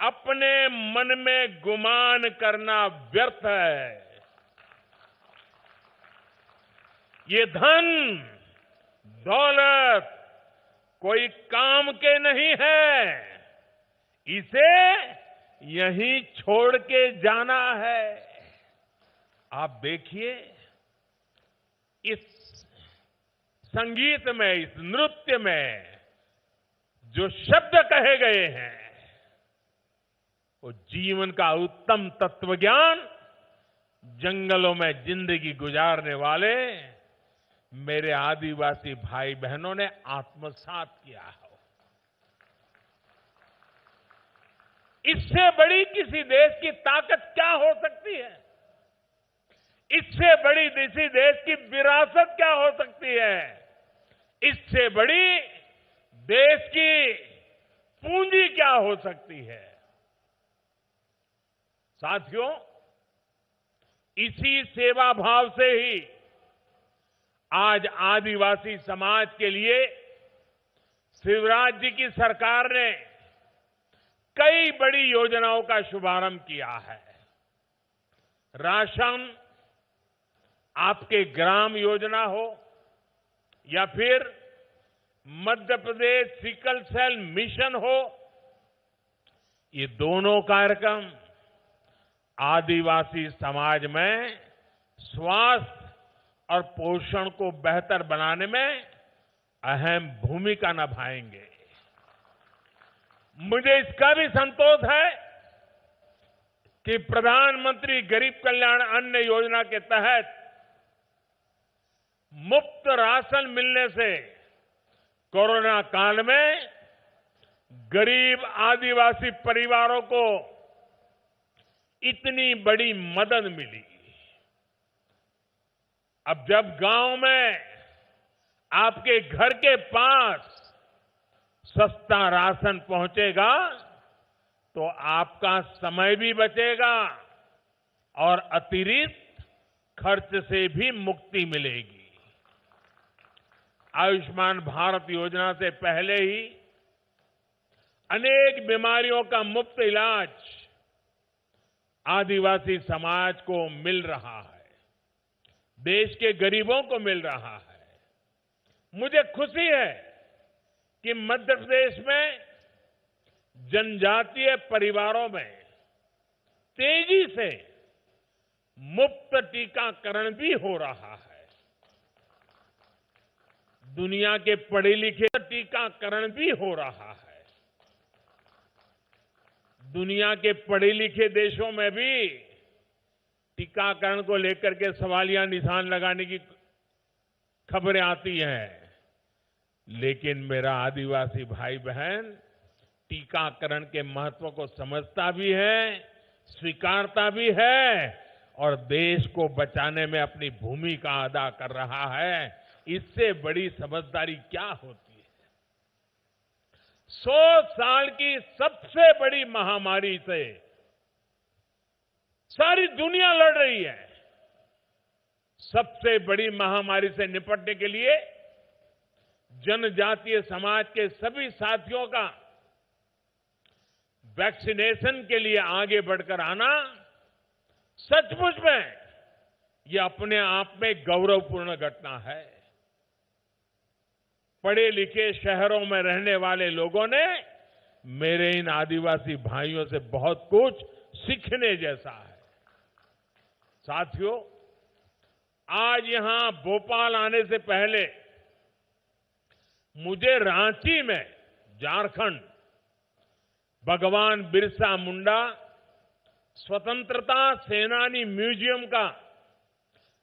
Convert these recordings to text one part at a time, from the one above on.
अपने मन में गुमान करना व्यर्थ है। ये धन दौलत कोई काम के नहीं है, इसे यहीं छोड़ के जाना है। आप देखिए, इस संगीत में, इस नृत्य में जो शब्द कहे गए हैं, वो जीवन का उत्तम तत्वज्ञान जंगलों में जिंदगी गुजारने वाले मेरे आदिवासी भाई बहनों ने आत्मसात किया है। इससे बड़ी किसी देश की ताकत क्या हो सकती है? इससे बड़ी किसी देश की विरासत क्या हो सकती है? इससे बड़ी देश की पूंजी क्या हो सकती है? साथियों, इसी सेवा भाव से ही आज आदिवासी समाज के लिए शिवराज जी की सरकार ने कई बड़ी योजनाओं का शुभारंभ किया है। राशन आपके ग्राम योजना हो या फिर Madhya Pradesh sickle cell mission हो, ये दोनों कार्यक्रम आदिवासी समाज में स्वास्थ्य और पोषण को बेहतर बनाने में अहम भूमिका निभाएंगे। मुझे इसका भी संतोष है कि प्रधानमंत्री गरीब कल्याण अन्न योजना के तहत मुफ्त राशन मिलने से कोरोना काल में गरीब आदिवासी परिवारों को इतनी बड़ी मदद मिली। अब जब गांव में आपके घर के पास सस्ता राशन पहुंचेगा तो आपका समय भी बचेगा और अतिरिक्त खर्च से भी मुक्ति मिलेगी। आयुष्मान भारत योजना से पहले ही अनेक बीमारियों का मुफ्त इलाज आदिवासी समाज को मिल रहा है, देश के गरीबों को मिल रहा है। मुझे खुशी है कि मध्य प्रदेश में जनजातीय परिवारों में तेजी से मुफ्त टीकाकरण भी हो रहा है। दुनिया के पढ़े लिखे टीकाकरण भी हो रहा है। दुनिया के पढ़े लिखे देशों में भी टीकाकरण को लेकर के सवालिया निशान लगाने की खबरें आती हैं, लेकिन मेरा आदिवासी भाई बहन टीकाकरण के महत्व को समझता भी है, स्वीकारता भी है और देश को बचाने में अपनी भूमिका अदा कर रहा है। इससे बड़ी समझदारी क्या होती है? 100 साल की सबसे बड़ी महामारी से सारी दुनिया लड़ रही है। सबसे बड़ी महामारी से निपटने के लिए जनजातीय समाज के सभी साथियों का वैक्सीनेशन के लिए आगे बढ़कर आना सचमुच में यह अपने आप में गौरवपूर्ण घटना है। पढ़े लिखे शहरों में रहने वाले लोगों ने मेरे इन आदिवासी भाइयों से बहुत कुछ सीखने जैसा है। साथियों, आज यहां भोपाल आने से पहले मुझे रांची में झारखंड भगवान बिरसा मुंडा स्वतंत्रता सेनानी म्यूजियम का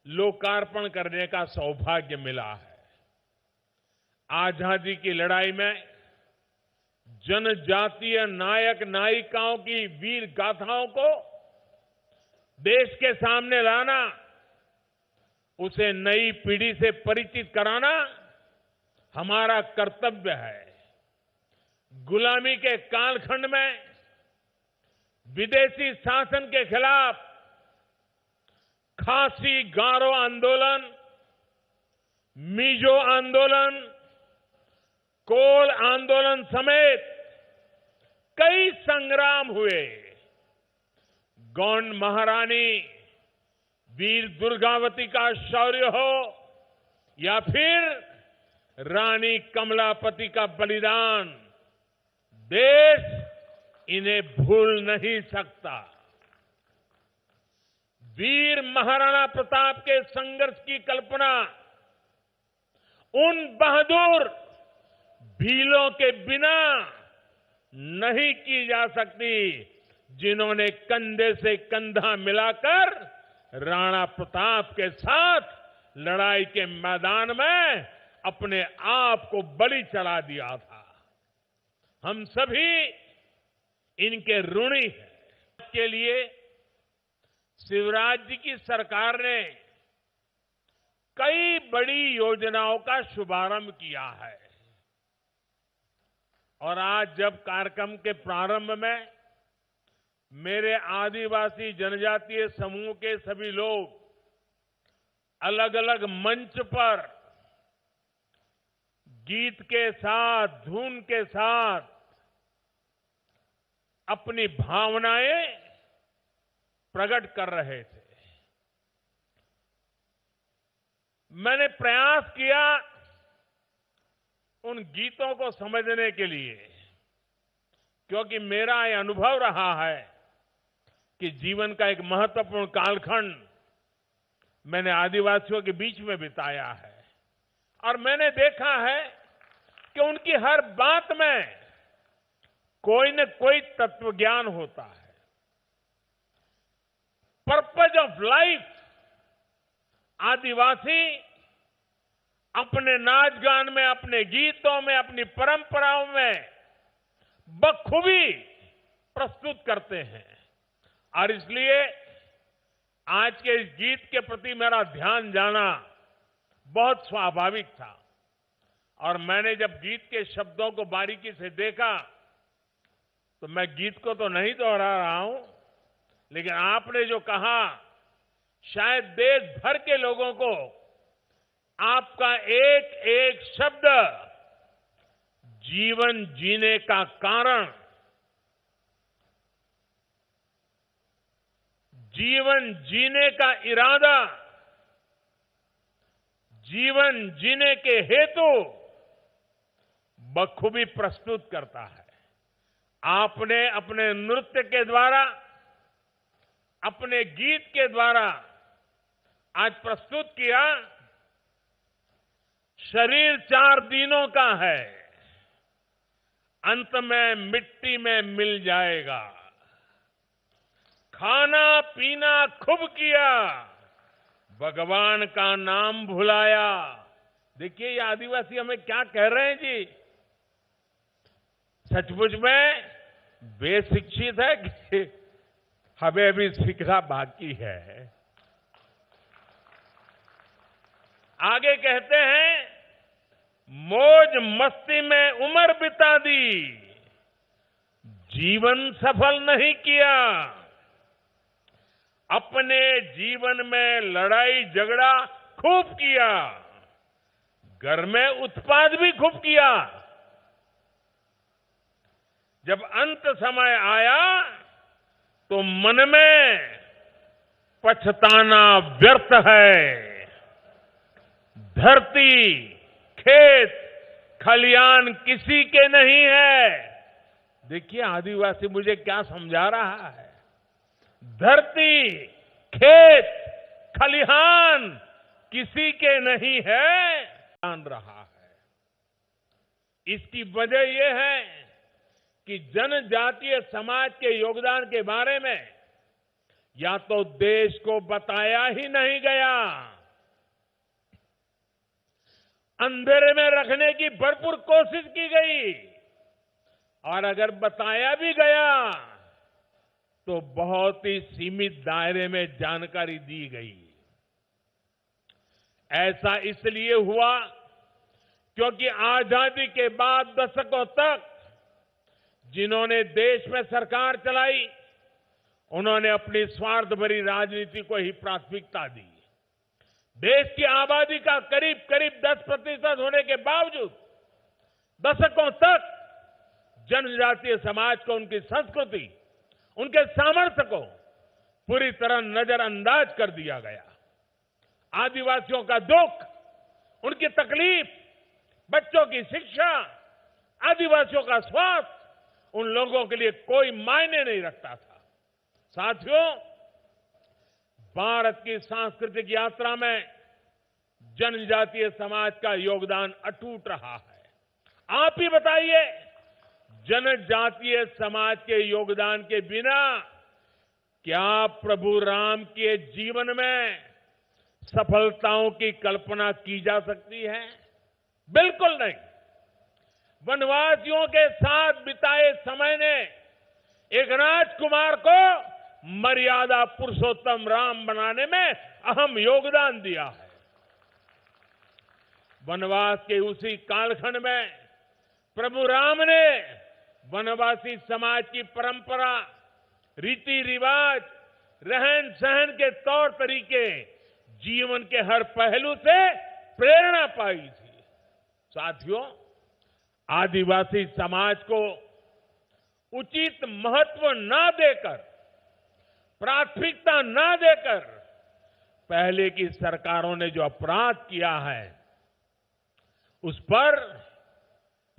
लोकार्पण करने का सौभाग्य मिला है। आजादी की लड़ाई में जनजातीय नायक नायिकाओं की वीर गाथाओं को देश के सामने लाना, उसे नई पीढ़ी से परिचित कराना हमारा कर्तव्य है। गुलामी के कालखंड में विदेशी शासन के खिलाफ खासी गारो आंदोलन, मिजो आंदोलन, कोल आंदोलन समेत कई संग्राम हुए। गौंड महारानी वीर दुर्गावती का शौर्य हो या फिर रानी कमलापति का बलिदान, देश इन्हें भूल नहीं सकता। वीर महाराणा प्रताप के संघर्ष की कल्पना उन बहादुर भीलों के बिना नहीं की जा सकती जिन्होंने कंधे से कंधा मिलाकर राणा प्रताप के साथ लड़ाई के मैदान में अपने आप को बलि चढ़ा दिया था। हम सभी इनके ऋणी हैं। के लिए शिवराज जी की सरकार ने कई बड़ी योजनाओं का शुभारंभ किया है और आज जब कार्यक्रम के प्रारंभ में मेरे आदिवासी जनजातीय समूह के सभी लोग अलग अलग मंच पर गीत के साथ, धुन के साथ अपनी भावनाएं प्रकट कर रहे थे, मैंने प्रयास किया उन गीतों को समझने के लिए, क्योंकि मेरा यह अनुभव रहा है कि जीवन का एक महत्वपूर्ण कालखंड मैंने आदिवासियों के बीच में बिताया है और मैंने देखा है कि उनकी हर बात में कोई न कोई तत्वज्ञान होता है। पर्पज ऑफ लाइफ आदिवासी अपने नाच गान में, अपने गीतों में, अपनी परंपराओं में बखूबी प्रस्तुत करते हैं और इसलिए आज के इस गीत के प्रति मेरा ध्यान जाना बहुत स्वाभाविक था और मैंने जब गीत के शब्दों को बारीकी से देखा तो मैं गीत को तो नहीं दोहरा रहा हूं, लेकिन आपने जो कहा शायद देश भर के लोगों को आपका एक एक शब्द जीवन जीने का कारण, जीवन जीने का इरादा, जीवन जीने के हेतु बखूबी प्रस्तुत करता है। आपने अपने नृत्य के द्वारा, अपने गीत के द्वारा आज प्रस्तुत किया, शरीर 4 दिनों का है, अंत में मिट्टी में मिल जाएगा। खाना पीना खूब किया, भगवान का नाम भुलाया। देखिए ये आदिवासी हमें क्या कह रहे हैं जी। सचमुच में बेशिक्षित है कि हमें अभी सीखना बाकी है। आगे कहते हैं, मौज मस्ती में उम्र बिता दी, जीवन सफल नहीं किया। अपने जीवन में लड़ाई झगड़ा खूब किया, घर में उत्पाद भी खूब किया। जब अंत समय आया तो मन में पछताना व्यर्थ है। धरती, खेत, खलियान किसी के नहीं है। देखिए आदिवासी मुझे क्या समझा रहा है। धरती, खेत, खलिहान किसी के नहीं है, जान रहा है। इसकी वजह यह है कि जनजातीय समाज के योगदान के बारे में या तो देश को बताया ही नहीं गया, अंधेरे में रखने की भरपूर कोशिश की गई और अगर बताया भी गया तो बहुत ही सीमित दायरे में जानकारी दी गई। ऐसा इसलिए हुआ क्योंकि आजादी के बाद दशकों तक जिन्होंने देश में सरकार चलाई, उन्होंने अपनी स्वार्थ भरी राजनीति को ही प्राथमिकता दी। देश की आबादी का करीब करीब 10% होने के बावजूद दशकों तक जनजातीय समाज को, उनकी संस्कृति, उनके सामर्थ्य को पूरी तरह नजरअंदाज कर दिया गया। आदिवासियों का दुख, उनकी तकलीफ, बच्चों की शिक्षा, आदिवासियों का स्वास्थ्य उन लोगों के लिए कोई मायने नहीं रखता था। साथियों, भारत की सांस्कृतिक यात्रा में जनजातीय समाज का योगदान अटूट रहा है। आप ही बताइए, जनजातीय समाज के योगदान के बिना क्या प्रभु राम के जीवन में सफलताओं की कल्पना की जा सकती है? बिल्कुल नहीं। वनवासियों के साथ बिताए समय ने एक राजकुमार को मर्यादा पुरुषोत्तम राम बनाने में अहम योगदान दिया है। वनवास के उसी कालखंड में प्रभु राम ने वनवासी समाज की परंपरा, रीति रिवाज, रहन सहन के तौर तरीके, जीवन के हर पहलू से प्रेरणा पाई थी। साथियों, आदिवासी समाज को उचित महत्व न देकर, प्राथमिकता न देकर पहले की सरकारों ने जो अपराध किया है, उस पर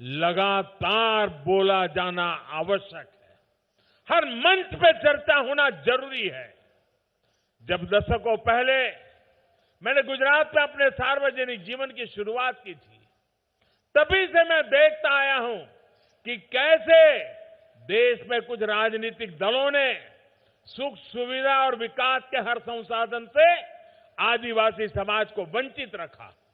लगातार बोला जाना आवश्यक है। हर मंच पे चर्चा होना जरूरी है। जब दशकों पहले मैंने गुजरात में अपने सार्वजनिक जीवन की शुरुआत की थी, तभी से मैं देखता आया हूं कि कैसे देश में कुछ राजनीतिक दलों ने सुख सुविधा और विकास के हर संसाधन से आदिवासी समाज को वंचित रखा।